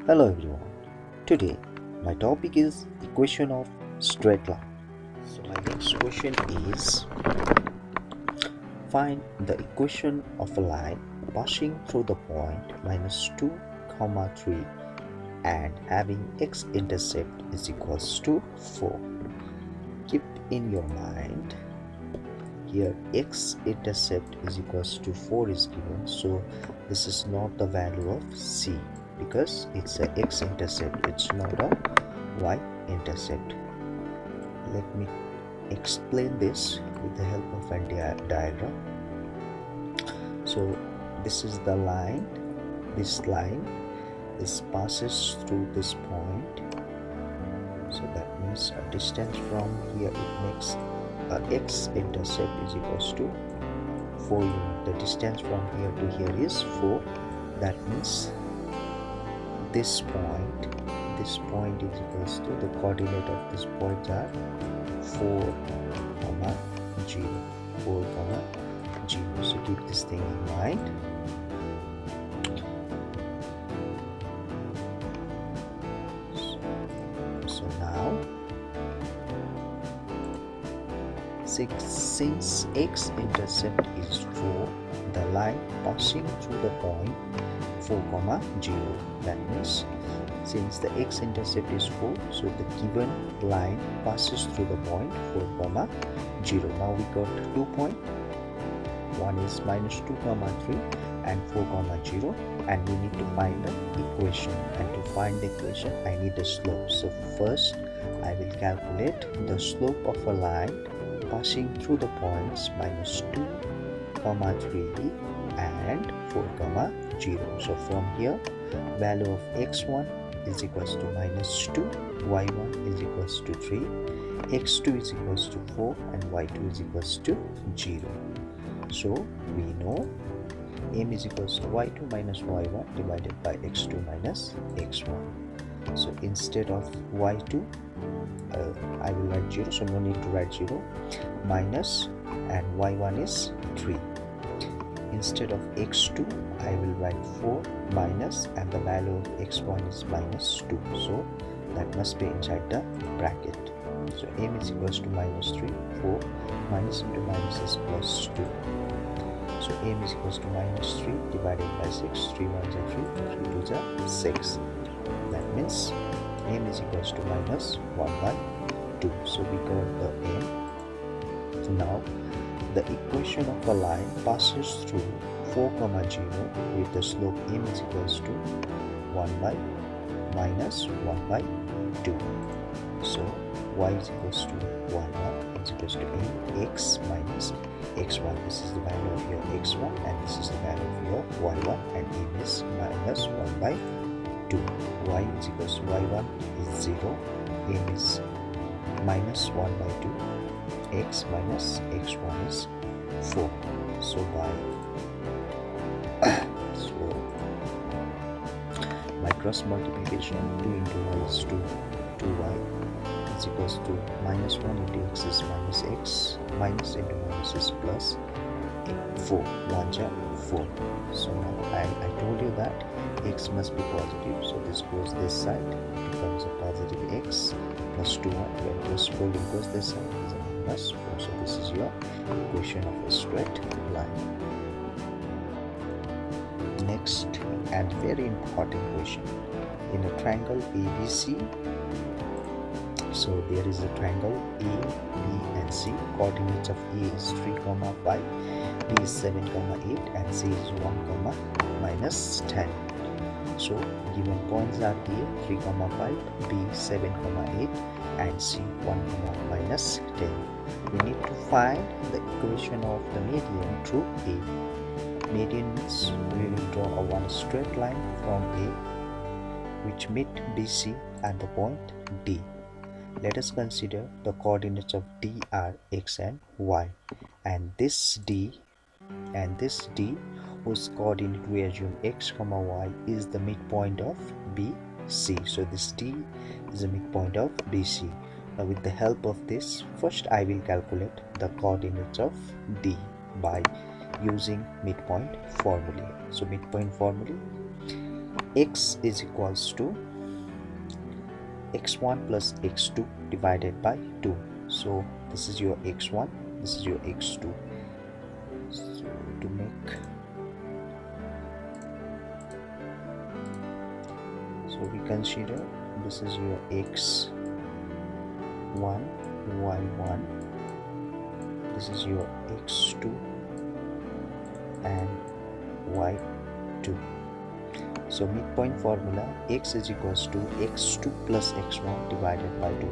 Hello everyone. Today my topic is equation of straight line. So my next question is find the equation of a line passing through the point -2, 3 and having x-intercept is equals to 4. Keep in your mind here x-intercept is equals to 4 is given, so this is not the value of c because it's a x-intercept, it's not a y-intercept. Let me explain this with the help of a diagram. So this is the line, this passes through this point, so that means a distance from here, it makes x-intercept is equals to 4 units. The distance from here to here is 4. That means this point is equals to the coordinate of this point are 4, 0, 4, 0. So keep this thing in mind. So now since x-intercept is 4, the line passing through the point 4, 0. That means since the x-intercept is 4, so the given line passes through the point 4, 0. Now we got 2 points. One is -2, 3 and 4, 0, and we need to find the equation. And to find the equation, I need the slope. So first, I will calculate the slope of a line passing through the points -2, 3 and 4, 0. So from here, value of x1 is equals to -2, y1 is equals to 3, x2 is equals to 4 and y2 is equals to 0. So we know m is equals to y2 minus y1 divided by x2 minus x1. So instead of y2, I will write 0, so no need to write 0, minus, and y1 is 3. Instead of x2, I will write 4 minus, and the value of x1 is -2, so that must be inside the bracket. So m is equals to -3, 4, minus into minus is +2. So m is equals to -3 divided by 6, 3 1s are 3, 3 2s are 6. That means m is equals to -1/2. So we got the m. Now the equation of a line passes through 4, 0 with the slope m is equals to 1/-1/2. So y is equals to 1 is equals to m x minus x1. This is the value of your x1 and this is the value of your y1, and m is -1/2. Y is equals to y1 is 0, m is -1/2, x minus x1 is 4. So by cross multiplication, 2 into y is 2y is equals to -1 into x is -x, minus into minus is plus 4, 1 are 4. So now I told you that x must be positive, so this goes this side, it becomes a positive x plus 2, when plus 4 goes this side is a -4. So this is your equation of a straight line. Next and very important question, in a triangle ABC, so there is a triangle A, B and C. Coordinates of A is 3, 5, B is 7, 8 and C is 1, -10. So given points are A 3, 5, B 7, 8 and C 1, -10. We need to find the equation of the median through A. Median means we will draw a one straight line from A which meet BC at the point D. Let us consider the coordinates of D are x and y, and this D whose coordinate we assume x, y is the midpoint of BC. So this D is the midpoint of BC. Now with the help of this, first I will calculate the coordinates of D by using midpoint formula. So midpoint formula, x is equals to x1 plus x2 divided by 2. So this is your x1, this is your x2. So to make, so we consider this is your x1, y1, this is your x2 and y2. So midpoint formula, x is equals to x2 plus x1 divided by 2.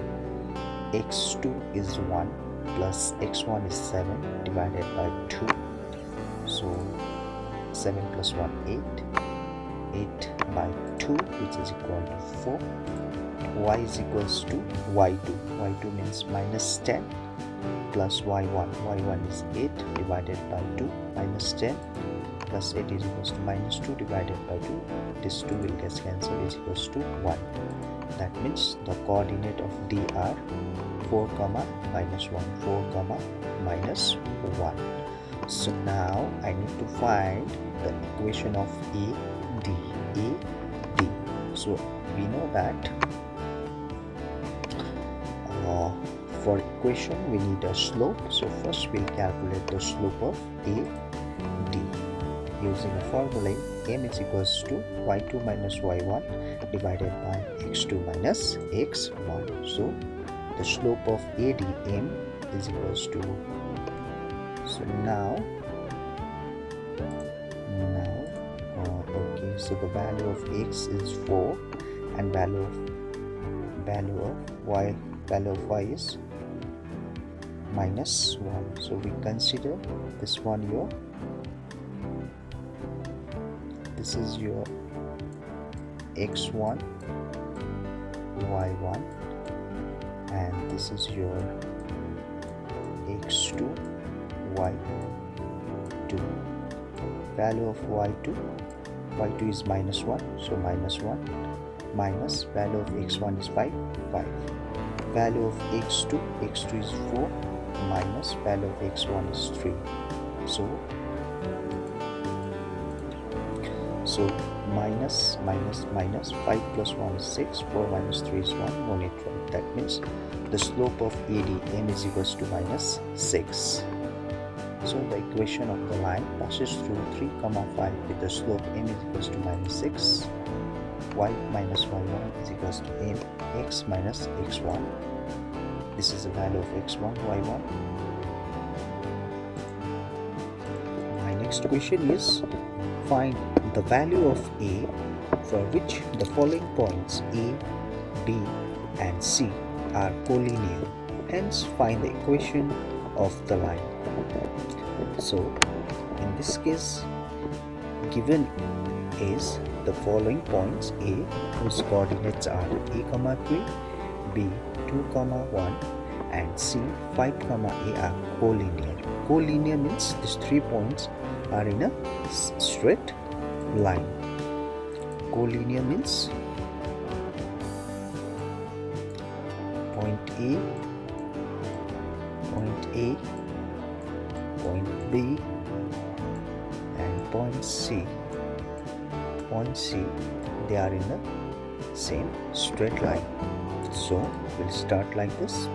x2 is 1 plus x1 is 7 divided by 2. So 7 plus 1, 8. 8 by 2, which is equal to 4. Y is equals to y2. y2 means minus 10 plus y1. y1 is 8 divided by 2 minus 10 plus 8 is equals to minus 2 divided by 2. This 2 will get cancelled, is equals to 1. That means the coordinate of D are 4 comma minus 1, 4 comma minus 1. So now I need to find the equation of AD. AD. So we know that for equation we need a slope. So first we'll calculate the slope of AD using a formula. M is equals to y2 minus y1 divided by x2 minus x1. So the slope of AD M is equals to, so now okay, so the value of x is 4 and value of y is minus 1. So we consider this one here. This is your x1, y1, and this is your x2, y2. Value of y2 is minus 1, so minus 1, minus value of x1 is 5. Value of x2 is 4, minus value of x1 is 3. So minus 5 plus 1 is 6, 4 minus 3 is 1, 1 is 12. That means the slope of AD M is equals to minus 6. So the equation of the line passes through 3, 5 with the slope M is equals to minus 6. Y minus y1 is equals to M x minus x1. This is the value of x1, y1. My next question is find the value of A for which the following points A, B and C are collinear. Hence find the equation of the line. So in this case, given is the following points A whose coordinates are a, 3, B 2, 1 and C 5, A are collinear. Collinear means these 3 points are in a straight line. Collinear means point A, point B and point C. Point C, they are in the same straight line. So we'll start like this.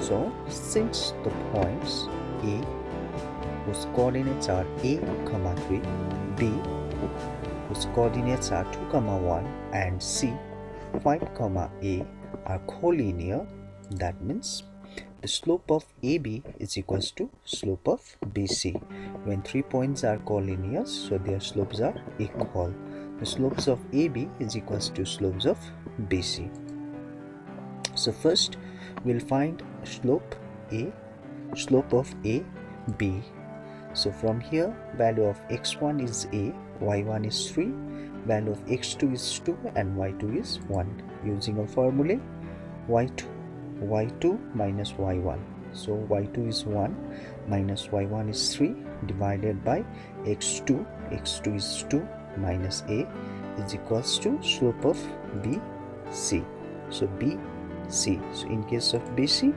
So since the points A whose coordinates are a, 3, B whose coordinates are 2, 1 and C 5, A are collinear, that means the slope of AB is equals to slope of BC. When 3 points are collinear, so their slopes are equal. The slopes of AB is equals to slopes of BC. So first we'll find slope of AB. So from here, value of x1 is a, y1 is 3, value of x2 is 2 and y2 is 1. Using a formula, y2 minus y1. So y2 is 1 minus y1 is 3 divided by x2 is 2 minus a is equals to slope of BC. So B, C. So in case of BC,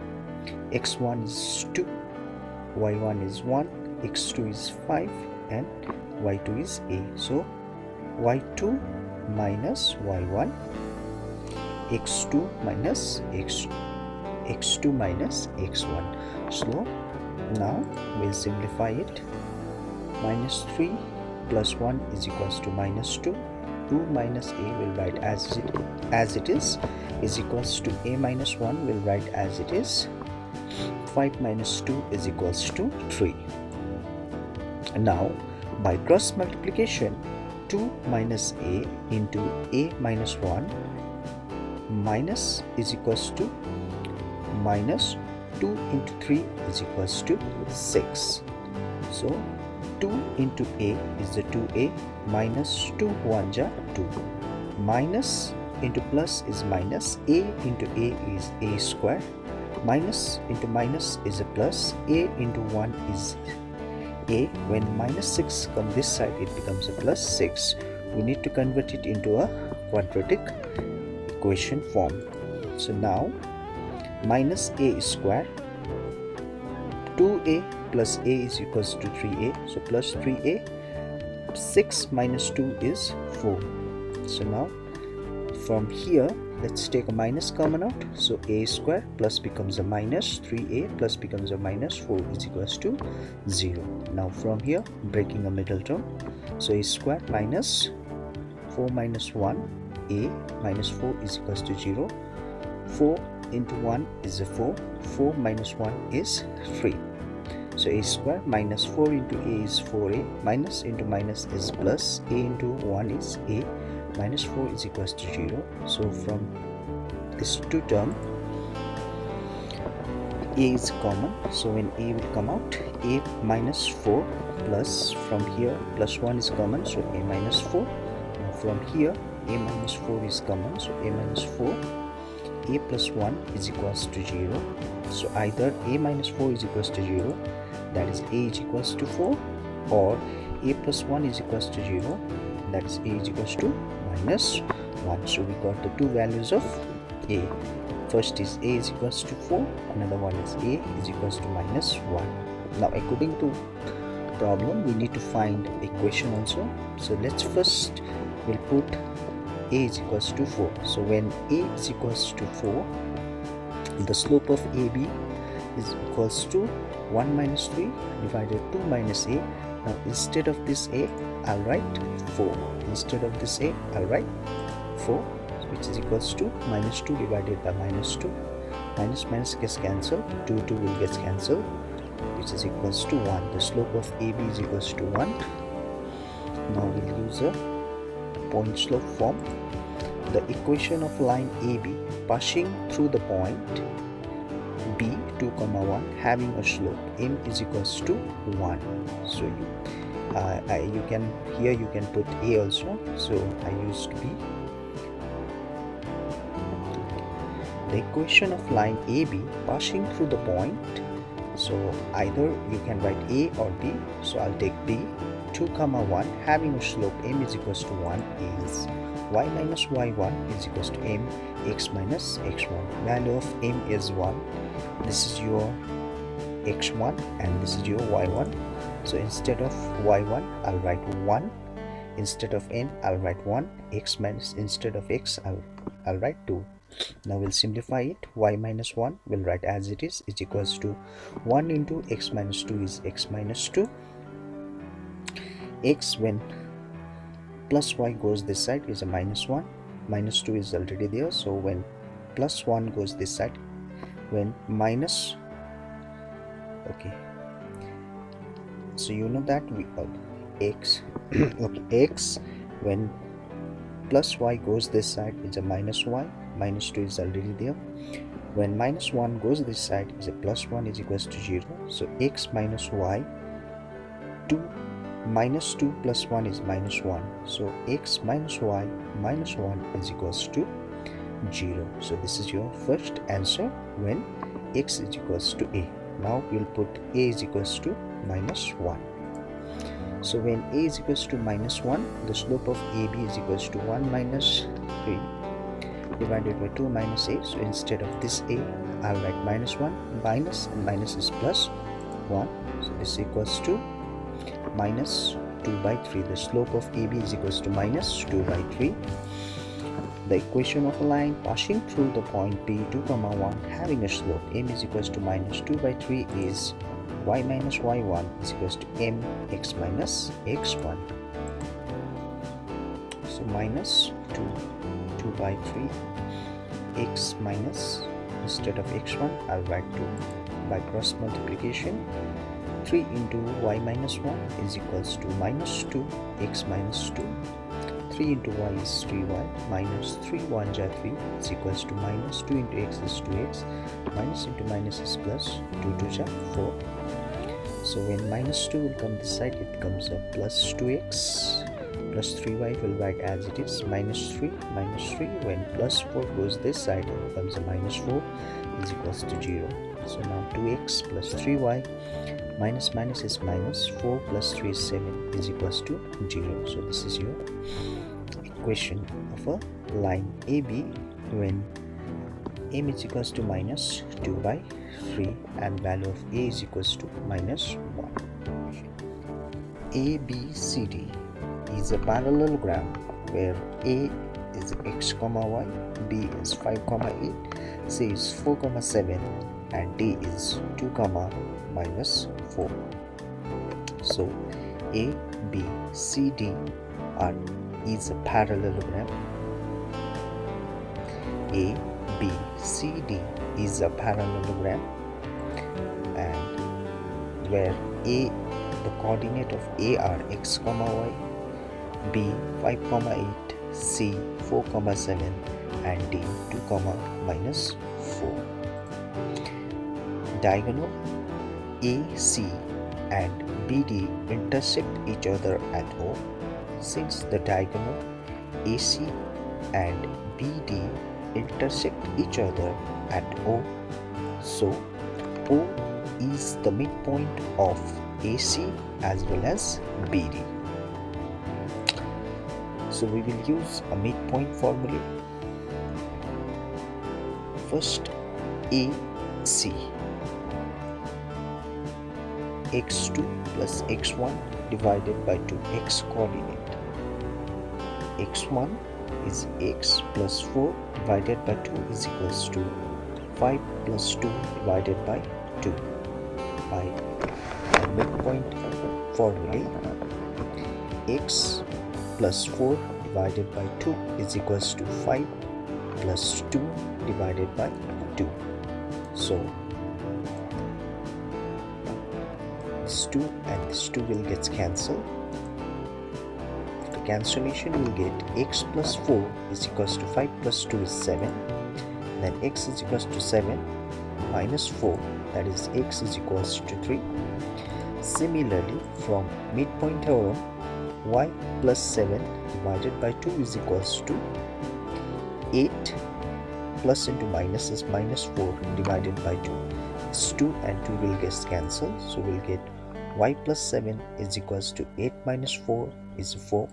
x1 is 2, y1 is 1, x2 is 5, and y2 is A. So y2 minus y1, x2 minus x2 minus x1. So now we'll simplify it. Minus 3 plus 1 is equals to minus 2. 2 minus A will write as it is equals to A minus 1 will write as it is. 5 minus 2 is equals to 3. Now by cross multiplication, 2 minus A into A minus 1 minus is equals to minus 2 into 3 is equals to 6. So 2 into A is the 2A, minus 2 1 ja 2, minus into plus is minus, A into A is A square, minus into minus is a plus, A into 1 is A. When minus 6 comes this side, it becomes a plus 6. We need to convert it into a quadratic equation form. So now minus A square, 2A plus A is equals to 3A, so plus 3A. 6 minus 2 is 4. So now from here, let's take a minus common out. So A square plus becomes a minus 3A plus becomes a minus 4 is equals to 0. Now from here, breaking a middle term. So A square minus 4 minus 1, A minus 4 is equals to 0. 4 into 1 is a 4. 4 minus 1 is 3. So A square minus 4 into A is 4A, minus into minus is plus, A into 1 is A, minus 4 is equals to 0. So from this two term, A is common. So when A will come out, A minus 4 plus, from here plus 1 is common, so A minus 4. Now from here, A minus 4 is common, so A minus 4. A plus 1 is equals to 0. So either A minus 4 is equals to 0, that is A is equals to 4, or A plus 1 is equals to 0, that is A is equals to minus 1. So we got the two values of A. First is A is equals to 4, another one is A is equals to minus 1. Now according to problem, we need to find equation also. So let's first, we'll put A is equals to 4. So when A is equals to 4, the slope of AB is equals to 1 minus 3 divided 2 minus A. Now instead of this A, I'll write 4. Instead of this A, I'll write 4, which is equals to minus 2 divided by minus 2. Minus minus gets cancelled, 2 will get cancelled, which is equals to 1. The slope of AB is equals to 1. Now we'll use a point slope form. The equation of line AB passing through the point B 2, 1 having a slope M is equals to 1. So you can here you can put A also. So I used B. The equation of line AB passing through the point. So either you can write A or B. So I'll take B. 2, 1 having a slope M is equals to 1 is y minus y1 is equals to m x minus x1. Value of m is 1. This is your x1 and this is your y1. So instead of y1, I'll write 1. Instead of n, I'll write 1. X minus, instead of x, I'll write 2. Now we'll simplify it. Y minus 1 will write as it is equals to 1 into x minus 2 is x minus 2. X, when plus y goes this side, is a minus 1. Minus 2 is already there. So when plus 1 goes this side, when minus, okay, so you know that we x okay, x when plus y goes this side is a minus y. Minus 2 is already there. When minus 1 goes this side is a plus 1 is equals to 0. So x minus y, 2 minus 2 plus 1 is minus 1. So x minus y minus 1 is equals to 0. So this is your first answer when x is equals to a. Now we'll put a is equals to minus 1. So when a is equals to minus 1, the slope of AB is equals to 1 minus 3. divided by 2 minus a. So instead of this a, I'll write minus 1, minus, and minus is plus 1. So this equals to minus 2 by 3. The slope of AB is equals to minus 2 by 3. The equation of a line passing through the point P 2, 1 having a slope m is equals to minus 2 by 3 is y minus y1 is equals to mx minus x1. So minus 2 by 3 x minus, instead of x1 I'll write 2 by cross multiplication. 3 into y minus 1 is equals to minus 2 x minus 2. 3 into y is 3y, minus 3 1 ja 3 is equals to minus 2 into x is 2x, minus into minus is plus 2 2 ja 4. So when minus 2 will come this side, it becomes a plus 2x, plus 3y will write as it is, minus 3 minus 3. When plus 4 goes this side, it becomes a minus 4 is equals to 0. So now 2x plus 3y minus minus is minus, 4 plus 3 is 7 is equals to 0. So this is your equation of a line AB when m is equals to minus 2 by 3 and value of a is equals to minus 1. ABCD is a parallelogram where a is x comma y, b is 5 comma 8, c is 4 comma 7 and d is 2 comma minus 4. So A, B, C, D is a parallelogram. A, B, C, D is a parallelogram, and where A, the coordinate of A are x comma y, B 5 comma 8, C 4 comma 7 and D 2 comma minus 4. Diagonal AC and BD intersect each other at O. Since the diagonal AC and BD intersect each other at O, so O is the midpoint of AC as well as BD. So we will use a midpoint formula. First, AC, x2 plus x1 divided by 2, x coordinate. x1 is x plus 4 divided by 2 is equals to 5 plus 2 divided by 2. By the midpoint formula, x plus 4 divided by 2 is equals to 5 plus 2 divided by 2. So this 2 and this 2 will get cancelled. The cancellation will get x plus 4 is equals to 5 plus 2 is 7. Then x is equals to 7 minus 4, that is x is equals to 3. Similarly, from midpoint theorem, y plus 7 divided by 2 is equals to 8, plus into minus is minus 4 divided by 2. This 2 and 2 will get cancelled, so we'll get y plus 7 is equals to 8 minus 4 is 4.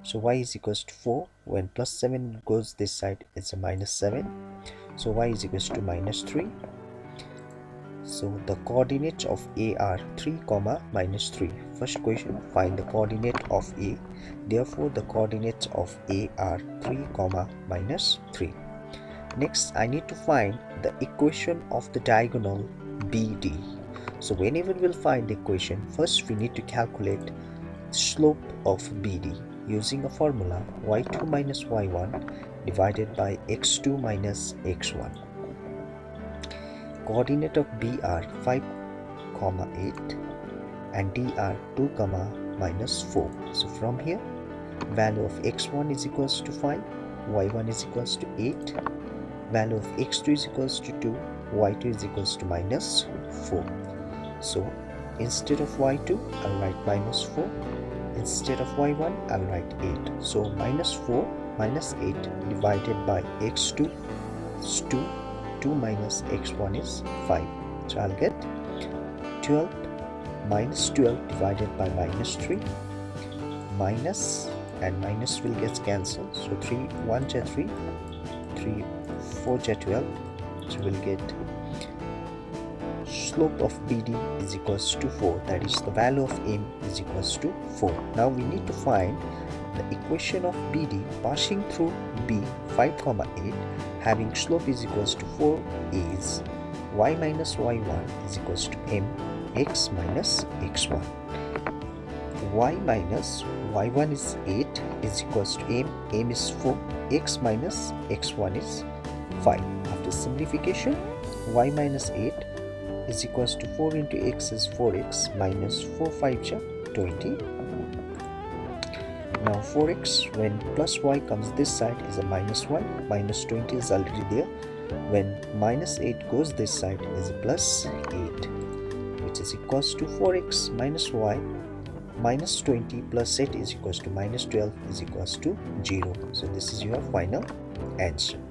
So y is equals to 4. When plus 7 goes this side, it's a minus 7. So y is equals to minus 3. So the coordinates of A are 3 comma minus 3. First question, find the coordinate of A. Therefore the coordinates of A are 3 comma minus 3. Next, I need to find the equation of the diagonal BD. So whenever we'll find the equation, first we need to calculate the slope of BD using a formula y2 minus y1 divided by x2 minus x1. Coordinate of B are 5 comma 8 and D are 2 comma minus 4. So from here, value of x1 is equals to 5, y1 is equals to 8, value of x2 is equals to 2, y2 is equals to minus 4. So instead of y2, I'll write minus 4. Instead of y1, I'll write 8. So minus 4 minus 8 divided by x2 is 2. 2 minus x1 is 5. So I'll get 12 minus 12 divided by minus 3. Minus and minus will get cancelled. So 3 1 3, 3, 4 ja 12. So we'll get slope of BD is equals to 4, that is the value of M is equals to 4. Now we need to find the equation of BD passing through B 5, 8 having slope is equals to 4 is y minus y1 is equals to M x minus x1. Y minus y1 is 8 is equals to M is 4, x minus x1 is 5. After simplification, y minus 8 is equals to 4 into x is 4x minus 4 5 ja 20. Now 4x when plus y comes this side is a minus y, minus 20 is already there. When minus 8 goes this side is a plus 8, which is equals to 4x minus y minus 20 plus 8 is equals to minus 12 is equals to 0. So this is your final answer.